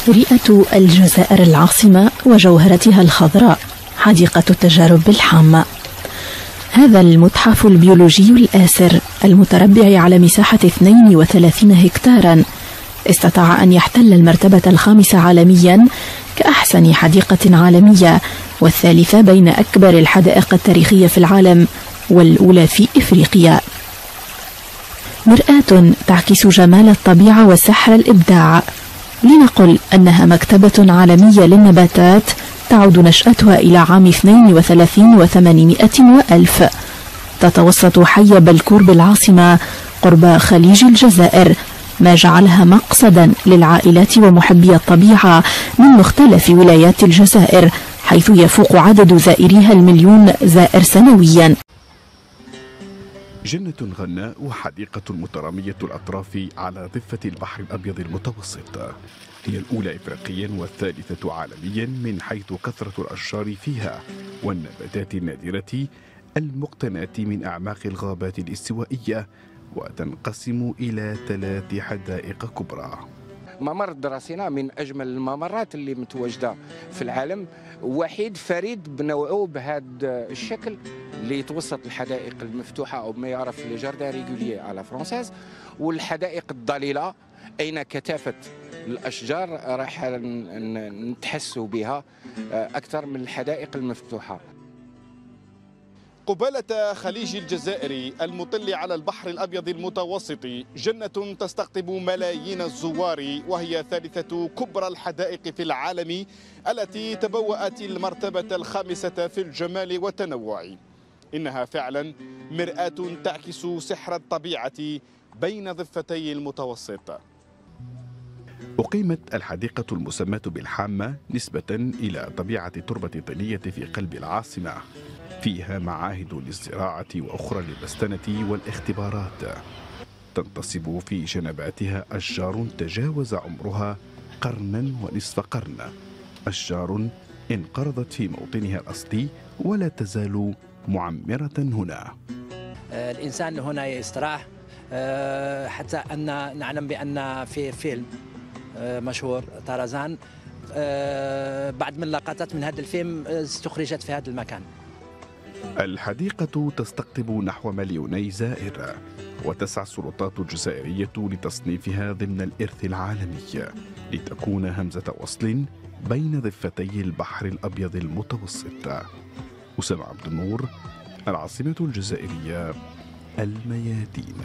رئة الجزائر العاصمة وجوهرتها الخضراء، حديقة التجارب بالحامة. هذا المتحف البيولوجي الآسر المتربع على مساحة 32 هكتارا استطاع أن يحتل المرتبة 5 عالميا كأحسن حديقة عالمية، والثالثة بين أكبر الحدائق التاريخية في العالم، والأولى في إفريقيا. مرآة تعكس جمال الطبيعة وسحر الإبداع. لنقل أنها مكتبة عالمية للنباتات تعود نشأتها إلى عام 32 و800 وألف. تتوسط حي بلكور بالعاصمة قرب خليج الجزائر، ما جعلها مقصدا للعائلات ومحبي الطبيعة من مختلف ولايات الجزائر، حيث يفوق عدد زائريها 1,000,000 زائر سنويا. جنة غناء وحديقة مترامية الأطراف على ضفة البحر الأبيض المتوسط، هي الأولى إفريقيا والثالثة عالميا من حيث كثرة الأشجار فيها والنباتات النادرة المقتناة من أعماق الغابات الاستوائية، وتنقسم إلى 3 حدائق كبرى. ممر الدراسينا من أجمل الممرات اللي متواجدة في العالم، وحيد فريد بنوعه بهذا الشكل اللي يتوسط الحدائق المفتوحة أو ما يعرف لي جاردان ريغوليي على فرونسيز، والحدائق الضليلة أين كثافة الأشجار راح نتحسوا بها أكثر من الحدائق المفتوحة. قبالة خليج الجزائر المطل على البحر الأبيض المتوسط جنة تستقطب ملايين الزوار، وهي ثالثة كبرى الحدائق في العالم التي تبوأت المرتبة 5 في الجمال والتنوع. إنها فعلا مرآة تعكس سحر الطبيعة بين ضفتي المتوسط. أقيمت الحديقة المسماة بالحامة نسبة إلى طبيعة التربة الطينية في قلب العاصمة، فيها معاهد للزراعة وأخرى للبستنة والاختبارات. تنتصب في جنباتها أشجار تجاوز عمرها قرنا ونصف قرن، أشجار انقرضت في موطنها الأصلي ولا تزال معمرة هنا. الإنسان هنا يستراح، حتى أن نعلم بأن في فيلم مشهور طرزان، بعد من لقطات من هذا الفيلم استخرجت في هذا المكان. الحديقة تستقطب نحو 2,000,000 زائر، وتسعى السلطات الجزائرية لتصنيفها ضمن الإرث العالمي لتكون همزة وصل بين ضفتي البحر الأبيض المتوسط. أسامة عبد النور، العاصمة الجزائرية، الميادين.